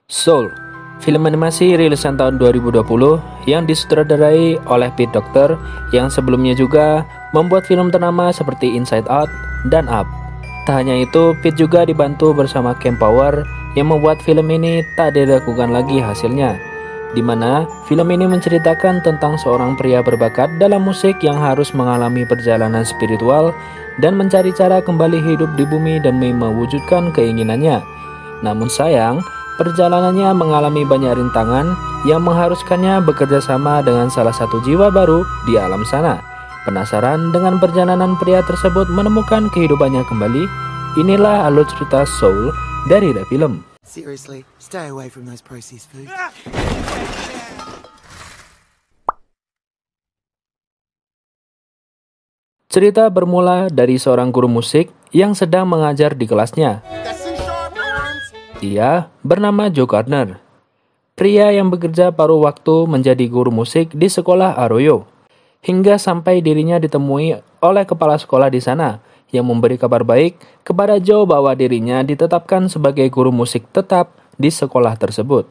Soul, film animasi rilisan tahun 2020 yang disutradarai oleh Pete Docter yang sebelumnya juga membuat film ternama seperti Inside Out dan Up. Tak hanya itu, Pete juga dibantu bersama Ken Power yang membuat film ini tak diragukan lagi hasilnya, di mana film ini menceritakan tentang seorang pria berbakat dalam musik yang harus mengalami perjalanan spiritual dan mencari cara kembali hidup di bumi demi mewujudkan keinginannya. Namun sayang, perjalanannya mengalami banyak rintangan yang mengharuskannya bekerja sama dengan salah satu jiwa baru di alam sana. Penasaran dengan perjalanan pria tersebut menemukan kehidupannya kembali? Inilah alur cerita Soul dari The Film. Seriously, stay away from those processed foods. Cerita bermula dari seorang guru musik yang sedang mengajar di kelasnya. Ia bernama Joe Gardner, pria yang bekerja paruh waktu menjadi guru musik di sekolah Arroyo, hingga sampai dirinya ditemui oleh kepala sekolah di sana yang memberi kabar baik kepada Joe bahwa dirinya ditetapkan sebagai guru musik tetap di sekolah tersebut.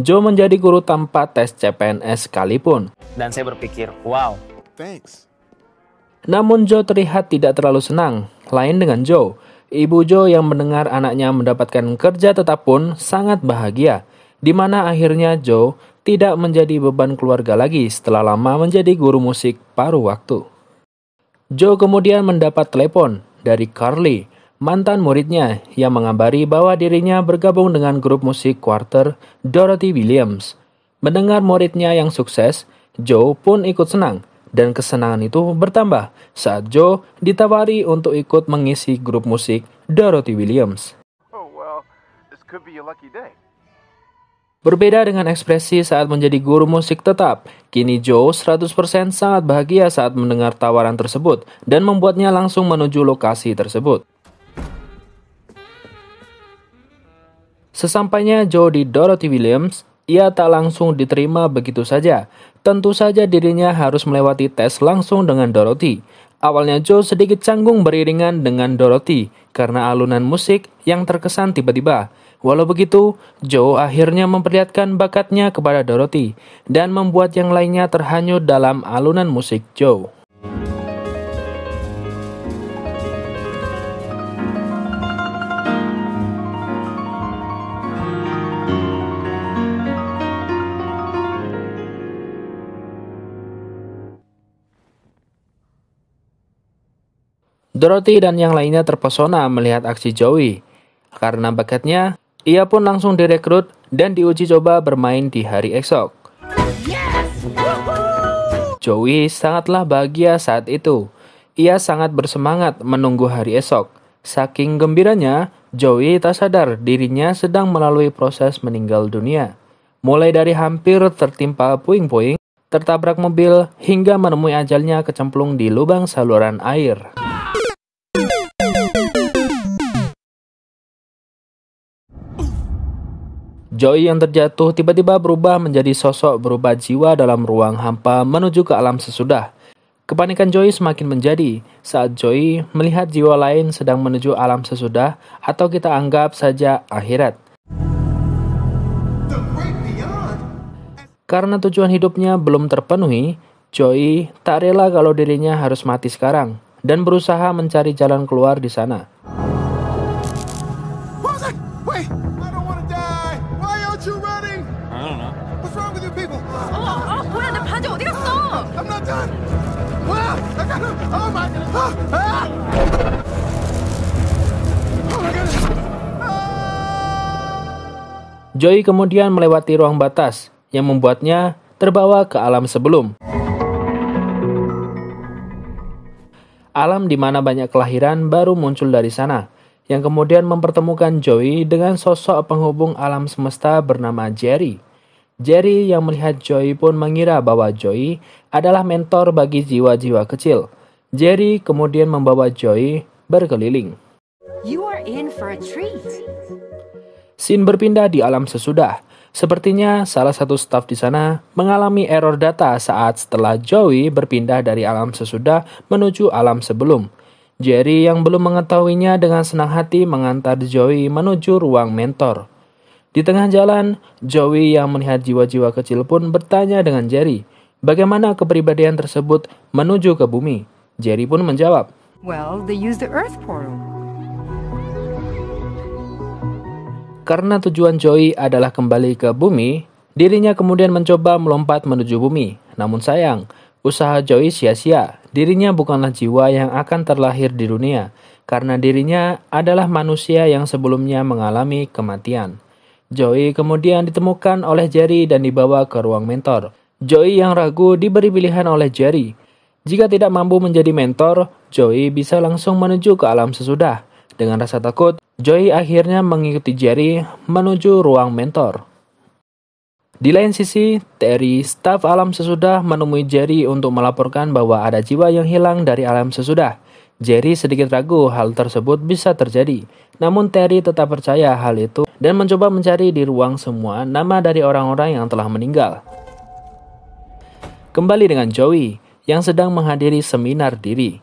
Joe menjadi guru tanpa tes CPNS sekalipun. Dan saya berpikir, wow. Thanks. Namun Joe terlihat tidak terlalu senang. Lain dengan Joe, ibu Joe yang mendengar anaknya mendapatkan kerja tetap pun sangat bahagia, di mana akhirnya Joe tidak menjadi beban keluarga lagi setelah lama menjadi guru musik paruh waktu. Joe kemudian mendapat telepon dari Carly, mantan muridnya, yang mengabari bahwa dirinya bergabung dengan grup musik Quarter Dorothy Williams. Mendengar muridnya yang sukses, Joe pun ikut senang. Dan kesenangan itu bertambah saat Joe ditawari untuk ikut mengisi grup musik Dorothy Williams. Oh, well, this could be a lucky day. Berbeda dengan ekspresi saat menjadi guru musik tetap, kini Joe 100% sangat bahagia saat mendengar tawaran tersebut dan membuatnya langsung menuju lokasi tersebut. Sesampainya Joe di Dorothy Williams, ia tak langsung diterima begitu saja. Tentu saja dirinya harus melewati tes langsung dengan Dorothy. Awalnya Joe sedikit canggung beriringan dengan Dorothy karena alunan musik yang terkesan tiba-tiba. Walau begitu, Joe akhirnya memperlihatkan bakatnya kepada Dorothy dan membuat yang lainnya terhanyut dalam alunan musik Joe. Dorothy dan yang lainnya terpesona melihat aksi Joey. Karena bakatnya, ia pun langsung direkrut dan diuji coba bermain di hari esok. Joey sangatlah bahagia saat itu. Ia sangat bersemangat menunggu hari esok. Saking gembiranya, Joey tak sadar dirinya sedang melalui proses meninggal dunia. Mulai dari hampir tertimpa puing-puing, tertabrak mobil, hingga menemui ajalnya kecemplung di lubang saluran air. Joey yang terjatuh tiba-tiba berubah menjadi sosok berubah jiwa dalam ruang hampa menuju ke alam sesudah. Kepanikan Joey semakin menjadi saat Joey melihat jiwa lain sedang menuju alam sesudah atau kita anggap saja akhirat. Karena tujuan hidupnya belum terpenuhi, Joey tak rela kalau dirinya harus mati sekarang dan berusaha mencari jalan keluar di sana. Joey kemudian melewati ruang batas yang membuatnya terbawa ke alam sebelum. Alam di mana banyak kelahiran baru muncul dari sana, yang kemudian mempertemukan Joey dengan sosok penghubung alam semesta bernama Jerry. Jerry yang melihat Joey pun mengira bahwa Joey adalah mentor bagi jiwa-jiwa kecil. Jerry kemudian membawa Joey berkeliling. You are in for a treat. Scene berpindah di alam sesudah. Sepertinya salah satu staf di sana mengalami error data saat setelah Joey berpindah dari alam sesudah menuju alam sebelum. Jerry yang belum mengetahuinya dengan senang hati mengantar Joey menuju ruang mentor. Di tengah jalan, Joey yang melihat jiwa-jiwa kecil pun bertanya dengan Jerry, bagaimana kepribadian tersebut menuju ke bumi. Jerry pun menjawab, Well, they use the Earth portal. karena tujuan Joey adalah kembali ke bumi, dirinya kemudian mencoba melompat menuju bumi. Namun sayang, usaha Joey sia-sia. Dirinya bukanlah jiwa yang akan terlahir di dunia, karena dirinya adalah manusia yang sebelumnya mengalami kematian. Joey kemudian ditemukan oleh Jerry dan dibawa ke ruang mentor. Joey yang ragu diberi pilihan oleh Jerry. Jika tidak mampu menjadi mentor, Joey bisa langsung menuju ke alam sesudah. Dengan rasa takut, Joey akhirnya mengikuti Jerry menuju ruang mentor. Di lain sisi, Terry, staf alam sesudah, menemui Jerry untuk melaporkan bahwa ada jiwa yang hilang dari alam sesudah. Jerry sedikit ragu hal tersebut bisa terjadi, namun Terry tetap percaya hal itu dan mencoba mencari di ruang semua nama dari orang-orang yang telah meninggal. Kembali dengan Joey, yang sedang menghadiri seminar diri.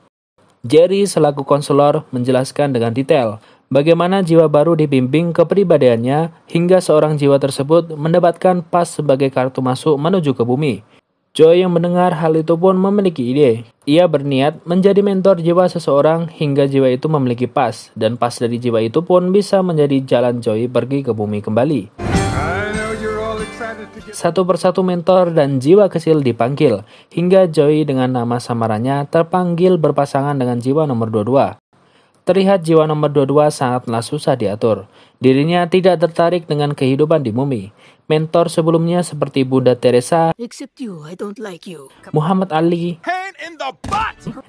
Jerry selaku konselor menjelaskan dengan detail bagaimana jiwa baru dibimbing kepribadiannya hingga seorang jiwa tersebut mendapatkan pas sebagai kartu masuk menuju ke bumi. Joey yang mendengar hal itu pun memiliki ide. Ia berniat menjadi mentor jiwa seseorang hingga jiwa itu memiliki pas, dan pas dari jiwa itu pun bisa menjadi jalan Joey pergi ke bumi kembali. Satu persatu mentor dan jiwa kecil dipanggil, hingga Joey dengan nama samarannya terpanggil berpasangan dengan jiwa nomor 22. Terlihat jiwa nomor 22 sangatlah susah diatur. Dirinya tidak tertarik dengan kehidupan di bumi. Mentor sebelumnya seperti Bunda Teresa, Except you, I don't like you. Muhammad Ali,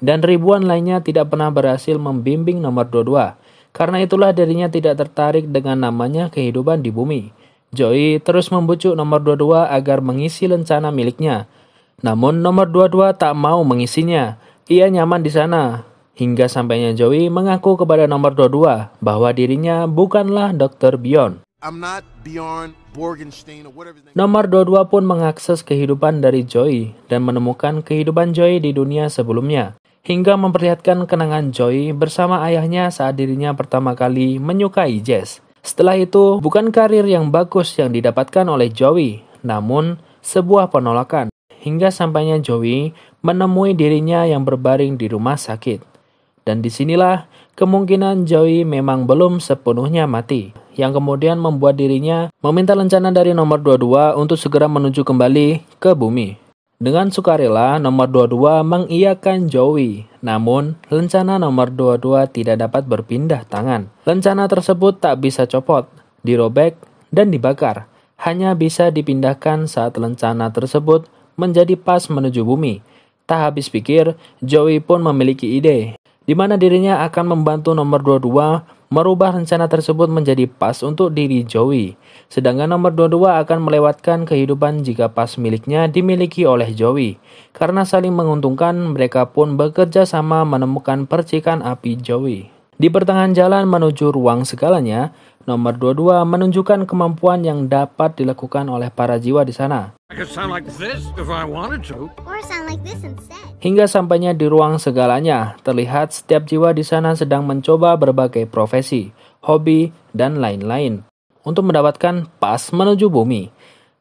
dan ribuan lainnya tidak pernah berhasil membimbing nomor 22. Karena itulah dirinya tidak tertarik dengan namanya kehidupan di bumi. Joey terus membujuk nomor 22 agar mengisi lencana miliknya. Namun nomor 22 tak mau mengisinya. Ia nyaman di sana. Hingga sampainya Joey mengaku kepada nomor 22 bahwa dirinya bukanlah Dr. Bjorn. I'm not Bjorn Borgenstein or whatever his name. Nomor 22 pun mengakses kehidupan dari Joey dan menemukan kehidupan Joey di dunia sebelumnya. Hingga memperlihatkan kenangan Joey bersama ayahnya saat dirinya pertama kali menyukai jazz. Setelah itu, bukan karir yang bagus yang didapatkan oleh Joey, namun sebuah penolakan. Hingga sampainya Joey menemui dirinya yang berbaring di rumah sakit. Dan disinilah kemungkinan Joey memang belum sepenuhnya mati, yang kemudian membuat dirinya meminta lencana dari nomor 22 untuk segera menuju kembali ke bumi. Dengan sukarela, nomor 22 mengiyakan Joey. Namun, lencana nomor 22 tidak dapat berpindah tangan. Lencana tersebut tak bisa copot, dirobek, dan dibakar. Hanya bisa dipindahkan saat lencana tersebut menjadi pas menuju bumi. Tak habis pikir, Joey pun memiliki ide, di mana dirinya akan membantu nomor 22 merubah rencana tersebut menjadi pas untuk diri Joey. Sedangkan nomor 22 akan melewatkan kehidupan jika pas miliknya dimiliki oleh Joey. Karena saling menguntungkan, mereka pun bekerja sama menemukan percikan api Joey. Di pertengahan jalan menuju ruang segalanya, nomor 22 menunjukkan kemampuan yang dapat dilakukan oleh para jiwa di sana. I could sound like this if I wanted to. Or sound like this instead. Hingga sampainya di ruang segalanya, terlihat setiap jiwa di sana sedang mencoba berbagai profesi, hobi, dan lain-lain untuk mendapatkan pas menuju bumi.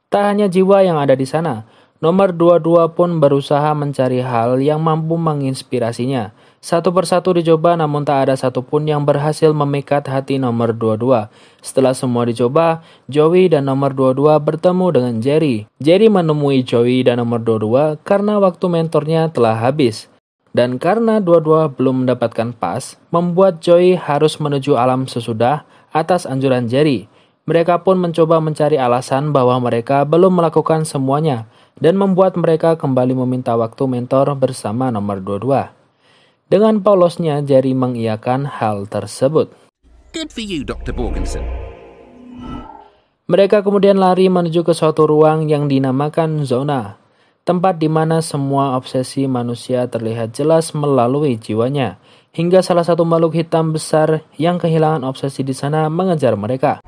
Tak hanya jiwa yang ada di sana, nomor 22 pun berusaha mencari hal yang mampu menginspirasinya. Satu persatu dicoba namun tak ada satupun yang berhasil memikat hati nomor 22. Setelah semua dicoba, Joey dan nomor 22 bertemu dengan Jerry. Jerry menemui Joey dan nomor 22 karena waktu mentornya telah habis. Dan karena 22 belum mendapatkan pas, membuat Joey harus menuju alam sesudah atas anjuran Jerry. Mereka pun mencoba mencari alasan bahwa mereka belum melakukan semuanya dan membuat mereka kembali meminta waktu mentor bersama nomor 22. Dengan polosnya, Jerry mengiyakan hal tersebut. Good for you, Dr. Borgensen. Mereka kemudian lari menuju ke suatu ruang yang dinamakan zona, tempat di mana semua obsesi manusia terlihat jelas melalui jiwanya, hingga salah satu makhluk hitam besar yang kehilangan obsesi di sana mengejar mereka.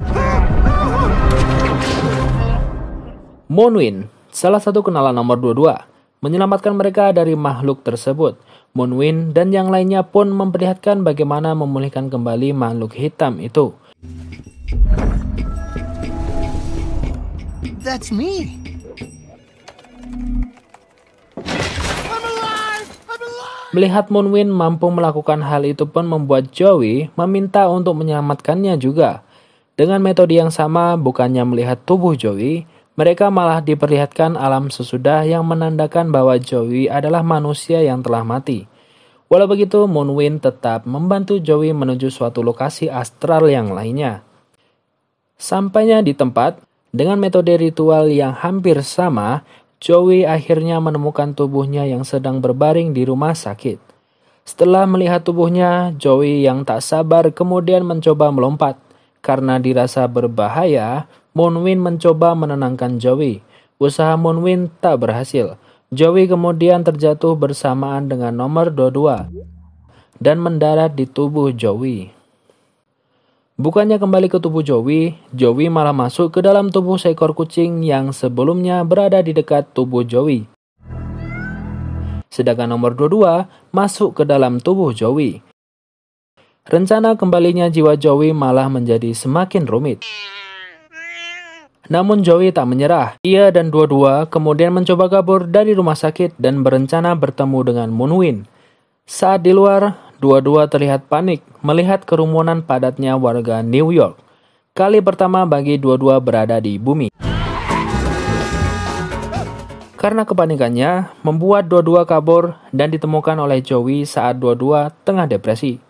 Moonwind, salah satu kenalan nomor 22, menyelamatkan mereka dari makhluk tersebut. Moonwind dan yang lainnya pun memperlihatkan bagaimana memulihkan kembali makhluk hitam itu. That's me. Melihat Moonwind mampu melakukan hal itu pun membuat Joey meminta untuk menyelamatkannya juga. Dengan metode yang sama, bukannya melihat tubuh Joey, mereka malah diperlihatkan alam sesudah yang menandakan bahwa Joey adalah manusia yang telah mati. Walau begitu, Moonwind tetap membantu Joey menuju suatu lokasi astral yang lainnya. Sampainya di tempat, dengan metode ritual yang hampir sama, Joey akhirnya menemukan tubuhnya yang sedang berbaring di rumah sakit. Setelah melihat tubuhnya, Joey yang tak sabar kemudian mencoba melompat. Karena dirasa berbahaya, Moonwind mencoba menenangkan Joey. Usaha Moonwind tak berhasil. Joey kemudian terjatuh bersamaan dengan nomor 22 dan mendarat di tubuh Joey. Bukannya kembali ke tubuh Joey, Joey malah masuk ke dalam tubuh seekor kucing yang sebelumnya berada di dekat tubuh Joey. Sedangkan nomor 22 masuk ke dalam tubuh Joey. Rencana kembalinya jiwa Joey malah menjadi semakin rumit. Namun Joey tak menyerah. Ia dan 22 kemudian mencoba kabur dari rumah sakit dan berencana bertemu dengan Moonwind. Saat di luar, 22 terlihat panik melihat kerumunan padatnya warga New York. Kali pertama bagi 22 berada di bumi. Karena kepanikannya, membuat 22 kabur dan ditemukan oleh Joey saat 22 tengah depresi.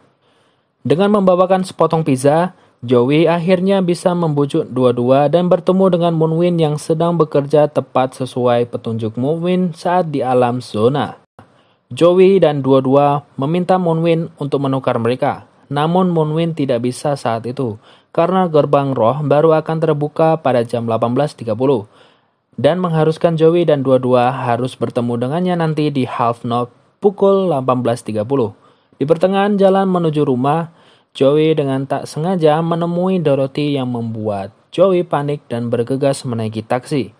Dengan membawakan sepotong pizza, Joey akhirnya bisa membujuk 22 dan bertemu dengan Moonwind yang sedang bekerja tepat sesuai petunjuk Moonwind saat di alam zona. Joey dan 22 meminta Moonwind untuk menukar mereka. Namun Moonwind tidak bisa saat itu, karena gerbang roh baru akan terbuka pada jam 18.30. Dan mengharuskan Joey dan 22 harus bertemu dengannya nanti di Half Note pukul 18.30. Di pertengahan jalan menuju rumah, Joey dengan tak sengaja menemui Dorothy yang membuat Joey panik dan bergegas menaiki taksi.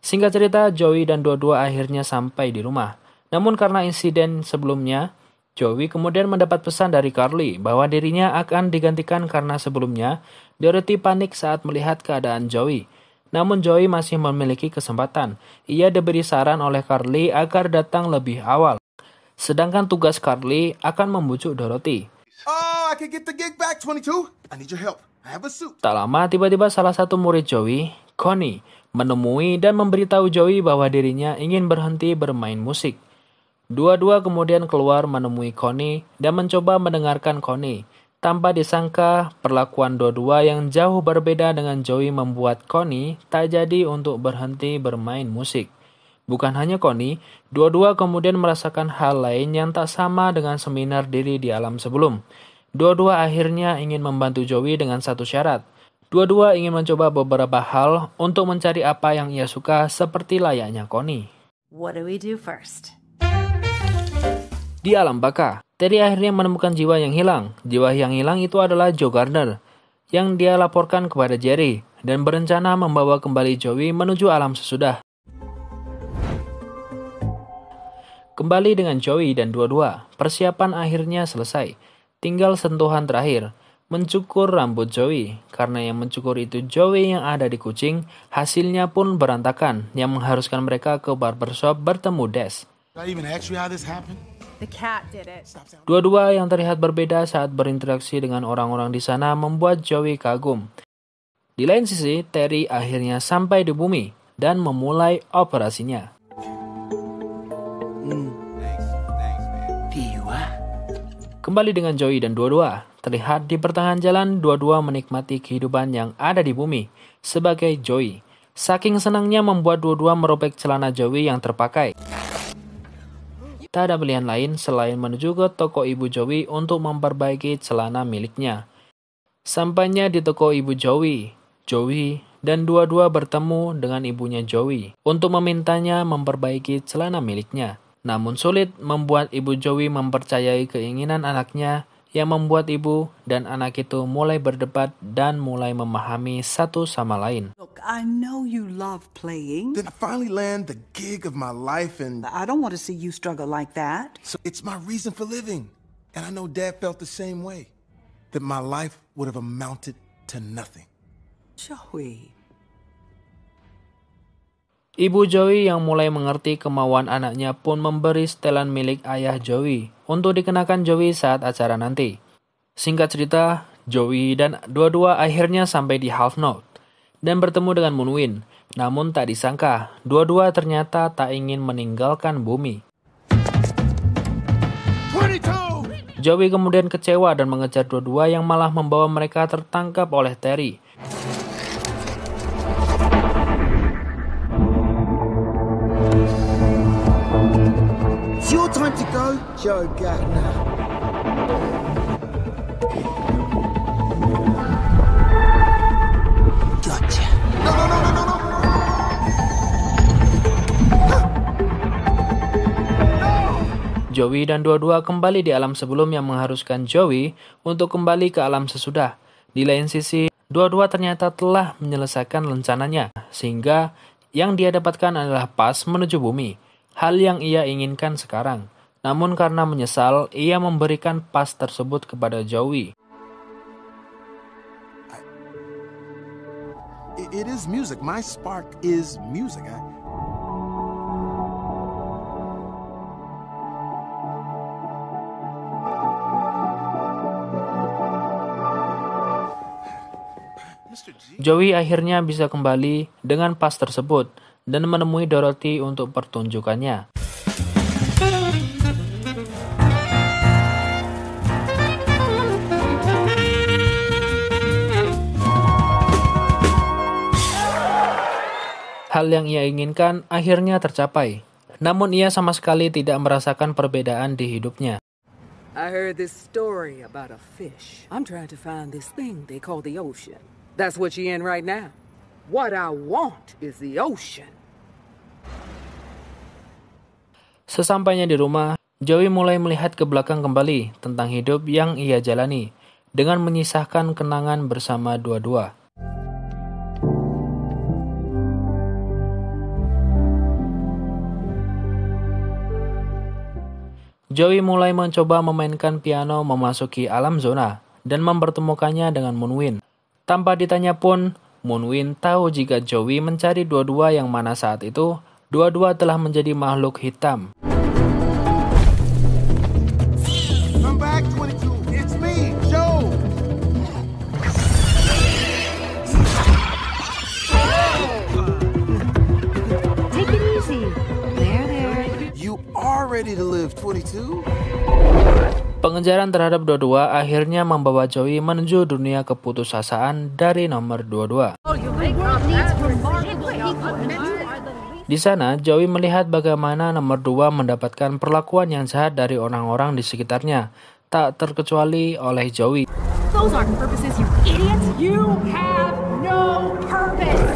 Singkat cerita, Joey dan 22 akhirnya sampai di rumah. Namun karena insiden sebelumnya, Joey kemudian mendapat pesan dari Carly bahwa dirinya akan digantikan karena sebelumnya Dorothy panik saat melihat keadaan Joey. Namun Joey masih memiliki kesempatan. Ia diberi saran oleh Carly agar datang lebih awal. Sedangkan tugas Carly akan membujuk Dorothy. Oh, I can get the gig back, 22. I need your help. I have a suit. Tak lama tiba-tiba salah satu murid Joey, Connie, menemui dan memberitahu Joey bahwa dirinya ingin berhenti bermain musik. Dua-dua kemudian keluar menemui Connie dan mencoba mendengarkan Connie. Tanpa disangka, perlakuan dua-dua yang jauh berbeda dengan Joey membuat Connie tak jadi untuk berhenti bermain musik. Bukan hanya Connie, dua-dua kemudian merasakan hal lain yang tak sama dengan seminar diri di alam sebelum. Dua-dua akhirnya ingin membantu Joey dengan satu syarat. Dua-dua ingin mencoba beberapa hal untuk mencari apa yang ia suka seperti layaknya Connie. What do we do first? Di alam baka, Terry akhirnya menemukan jiwa yang hilang. Jiwa yang hilang itu adalah Joe Gardner, yang dia laporkan kepada Jerry, dan berencana membawa kembali Joey menuju alam sesudah. Kembali dengan Joey dan dua-dua, persiapan akhirnya selesai. Tinggal sentuhan terakhir, mencukur rambut Joey. Karena yang mencukur itu Joey yang ada di kucing, hasilnya pun berantakan, yang mengharuskan mereka ke barbershop bertemu Des. Did I even ask you how this happened? The cat did it. Dua-dua yang terlihat berbeda saat berinteraksi dengan orang-orang di sana membuat Joey kagum. Di lain sisi, Terry akhirnya sampai di bumi dan memulai operasinya. Kembali dengan Joey dan dua-dua, terlihat di pertengahan jalan dua-dua menikmati kehidupan yang ada di bumi sebagai Joey. Saking senangnya membuat dua-dua merobek celana Joey yang terpakai. Tak ada pilihan lain selain menuju ke toko ibu Joey untuk memperbaiki celana miliknya. Sampainya di toko ibu Joey dan dua-dua bertemu dengan ibunya Joey untuk memintanya memperbaiki celana miliknya. Namun sulit membuat ibu Joey mempercayai keinginan anaknya yang membuat ibu dan anak itu mulai berdebat dan mulai memahami satu sama lain. Look, I know you love playing. Then I finally land the gig of my life, and I don't want to see you struggle like that. so it's my reason for living. And I know Dad felt the same way, that my life would have amounted to nothing. Joey, Ibu Joey yang mulai mengerti kemauan anaknya pun memberi setelan milik ayah Joey untuk dikenakan Joey saat acara nanti. Singkat cerita, Joey dan dua-dua akhirnya sampai di Half Note dan bertemu dengan Moonwind. Namun tak disangka, dua-dua ternyata tak ingin meninggalkan bumi. 22! Joey kemudian kecewa dan mengejar dua-dua yang malah membawa mereka tertangkap oleh Terry. It's your time to go, Joe Gardner. Gotcha. No! Joey dan dua-dua kembali di alam sebelum yang mengharuskan Joey untuk kembali ke alam sesudah. Di lain sisi, dua-dua ternyata telah menyelesaikan rencananya, sehingga yang dia dapatkan adalah pas menuju bumi. Hal yang ia inginkan sekarang. Namun karena menyesal, ia memberikan pas tersebut kepada Joey. It is music. My spark is music. Joey akhirnya bisa kembali dengan pas tersebut dan menemui Dorothy untuk pertunjukannya. Hal yang ia inginkan akhirnya tercapai. Namun ia sama sekali tidak merasakan perbedaan di hidupnya. I heard this story about a fish. I'm trying to find this thing they call the ocean. That's what you're in right now. What I want is the ocean. Sesampainya di rumah, Joey mulai melihat ke belakang kembali tentang hidup yang ia jalani dengan menyisahkan kenangan bersama dua-dua. Joey mulai mencoba memainkan piano memasuki alam zona dan mempertemukannya dengan Moonwind. Tanpa ditanya pun, Moonwind tahu jika Joey mencari dua-dua yang mana saat itu, dua-dua telah menjadi makhluk hitam. Come back, 22. It's me, Joe. Take it easy. There. You are ready to live, 22? Pengejaran terhadap dua-dua akhirnya membawa Joey menuju dunia keputusasaan dari nomor 22. Di sana, Joey melihat bagaimana nomor 2 mendapatkan perlakuan yang jahat dari orang-orang di sekitarnya, tak terkecuali oleh Joey. Those aren't purposes, you idiots. You have no purpose.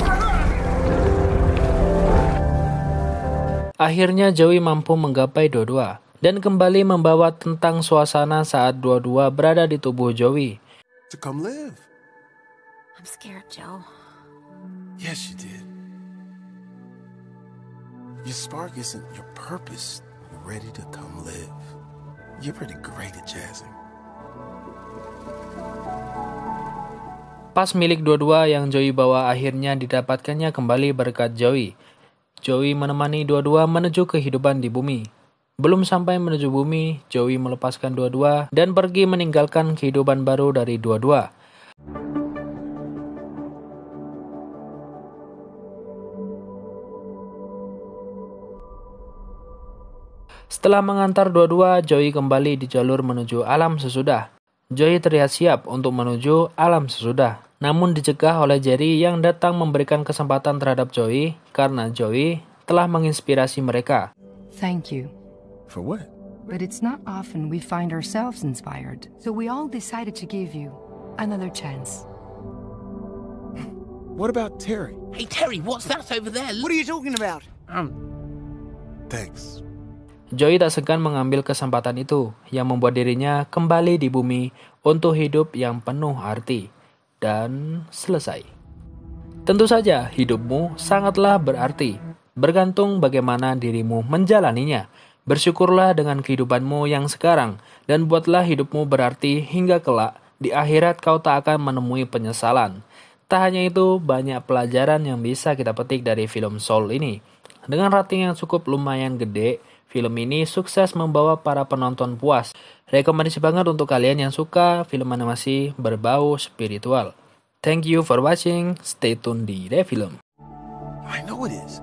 Akhirnya Joey mampu menggapai dua-dua dan kembali membawa tentang suasana saat dua-dua berada di tubuh Joey. To come live. I'm scared, Joe. Yes, you did. Your spark isn't your purpose. You're ready to come live. You're pretty great at jazzing. Pas milik dua-dua yang Joey bawa akhirnya didapatkannya kembali berkat Joey. Joey menemani dua-dua menuju kehidupan di bumi. Belum sampai menuju bumi, Joey melepaskan dua-dua dan pergi meninggalkan kehidupan baru dari dua-dua. Setelah mengantar dua-dua, Joey kembali di jalur menuju alam sesudah. Joey terlihat siap untuk menuju alam sesudah, namun dicegah oleh Jerry yang datang memberikan kesempatan terhadap Joey karena Joey telah menginspirasi mereka. Thank you. For what? But it's not often we find ourselves inspired. So we all decided to give you another chance. What about Terry? Hey, Terry, what's that over there? What are you talking about? Thanks. Joey tak segan mengambil kesempatan itu yang membuat dirinya kembali di bumi untuk hidup yang penuh arti. Dan selesai. Tentu saja hidupmu sangatlah berarti, bergantung bagaimana dirimu menjalaninya. Bersyukurlah dengan kehidupanmu yang sekarang dan buatlah hidupmu berarti hingga kelak di akhirat kau tak akan menemui penyesalan. Tak hanya itu, banyak pelajaran yang bisa kita petik dari film Soul ini. Dengan rating yang cukup lumayan gede, film ini sukses membawa para penonton puas. Rekomendasi banget untuk kalian yang suka film animasi berbau spiritual. Thank you for watching. Stay tune di Review Film. I know it is.